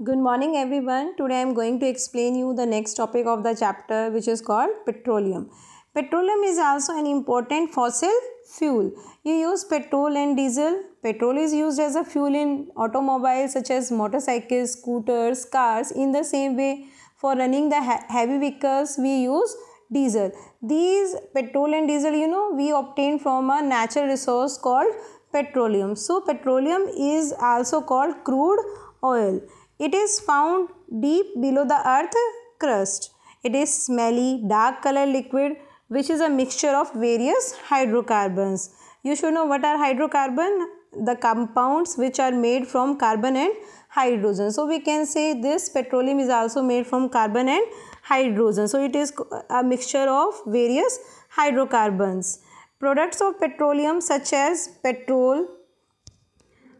Good morning everyone. Today I am going to explain you the next topic of the chapter, which is called petroleum. Petroleum is also an important fossil fuel. You use petrol and diesel. Petrol is used as a fuel in automobiles such as motorcycles, scooters, cars. In the same way, for running the heavy vehicles we use diesel. These petrol and diesel we obtain from a natural resource called petroleum. So petroleum is also called crude oil. It is found deep below the earth crust. It is smelly, dark color liquid which is a mixture of various hydrocarbons. You should know what are hydrocarbons? The compounds which are made from carbon and hydrogen. So we can say this petroleum is also made from carbon and hydrogen. So it is a mixture of various hydrocarbons. Products of petroleum such as petrol,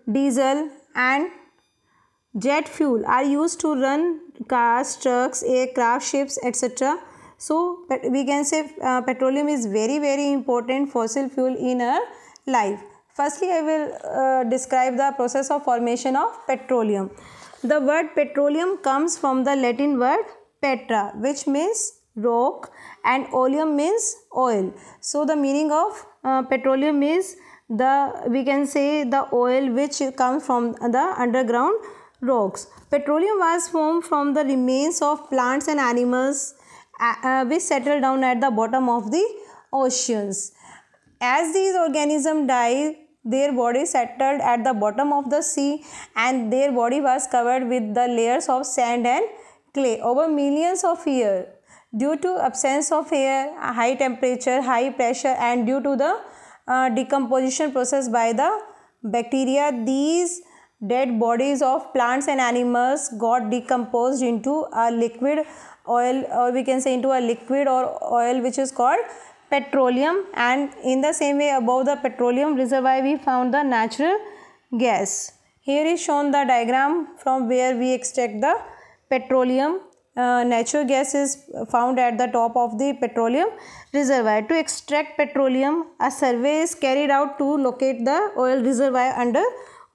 diesel and jet fuel are used to run cars, trucks, aircraft, ships, etc. So we can say petroleum is very important fossil fuel in our life. Firstly, I will describe the process of formation of petroleum. The word petroleum comes from the Latin word petra, which means rock, and oleum means oil. So the meaning of petroleum is we can say the oil which comes from the underground rocks. Petroleum was formed from the remains of plants and animals which settled down at the bottom of the oceans. As these organisms died, their body settled at the bottom of the sea and their body was covered with the layers of sand and clay over millions of years. Due to absence of air, high temperature, high pressure, and due to the decomposition process by the bacteria, these dead bodies of plants and animals got decomposed into a liquid oil, or we can say into a liquid or oil which is called petroleum. And in the same way, above the petroleum reservoir we found the natural gas. Here is shown the diagram from where we extract the petroleum. Natural gas is found at the top of the petroleum reservoir. To extract petroleum, a survey is carried out to locate the oil reservoir under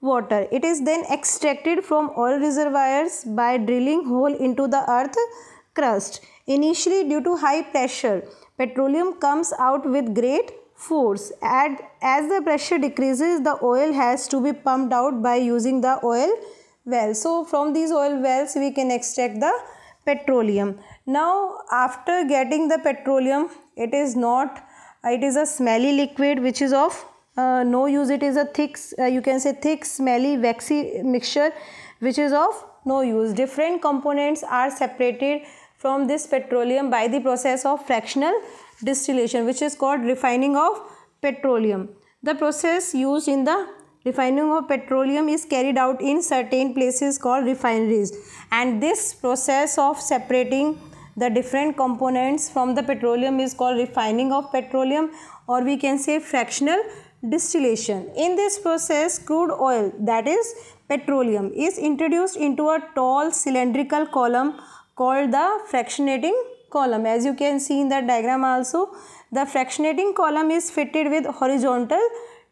water. It is then extracted from oil reservoirs by drilling hole into the earth crust. Initially, due to high pressure, petroleum comes out with great force. As the pressure decreases, the oil has to be pumped out by using the oil well. So from these oil wells we can extract the petroleum. Now after getting the petroleum, it is a smelly liquid which is of no use. It is a thick, you can say thick, smelly, waxy mixture which is of no use. Different components are separated from this petroleum by the process of fractional distillation, which is called refining of petroleum. The process used in the refining of petroleum is carried out in certain places called refineries, and this process of separating the different components from the petroleum is called refining of petroleum, or we can say fractional distillation. In this process, crude oil, that is petroleum, is introduced into a tall cylindrical column called the fractionating column. As you can see in the diagram also, the fractionating column is fitted with horizontal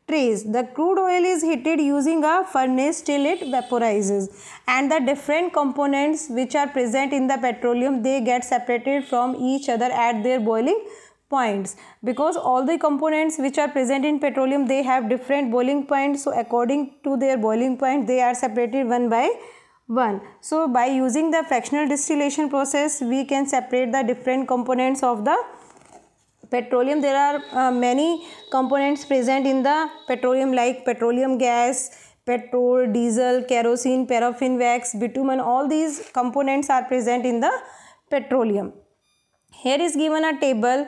trays. The crude oil is heated using a furnace till it vaporizes, and the different components which are present in the petroleum, they get separated from each other at their boiling points, because all the components which are present in petroleum, they have different boiling points. So according to their boiling point, they are separated one by one. So by using the fractional distillation process, we can separate the different components of the petroleum. There are many components present in the petroleum, like petroleum gas, petrol, diesel, kerosene, paraffin wax, bitumen. All these components are present in the petroleum. Here is given a table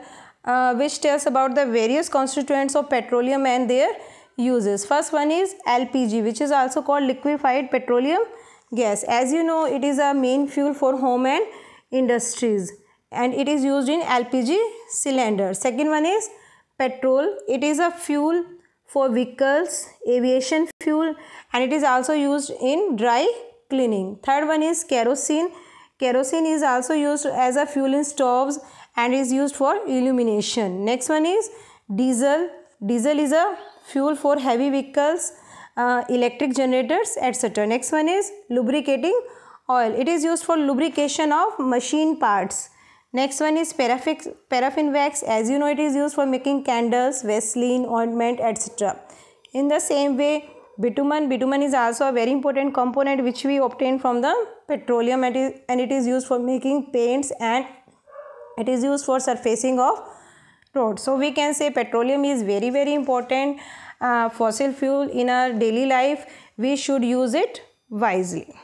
which tells about the various constituents of petroleum and their uses. First one is LPG, which is also called liquefied petroleum gas. As you know, it is a main fuel for home and industries, and it is used in LPG cylinder. Second one is petrol. It is a fuel for vehicles, aviation fuel, and it is also used in dry cleaning. Third one is kerosene. Kerosene is also used as a fuel in stoves and is used for illumination. Next one is diesel. Diesel is a fuel for heavy vehicles, electric generators, etc. Next one is lubricating oil. It is used for lubrication of machine parts. Next one is paraffin wax. As you know, it is used for making candles, Vaseline, ointment, etc. In the same way, bitumen is also a very important component which we obtain from the petroleum, and it is used for making paints, and it is used for surfacing of roads. So we can say petroleum is very, very important fossil fuel in our daily life. We should use it wisely.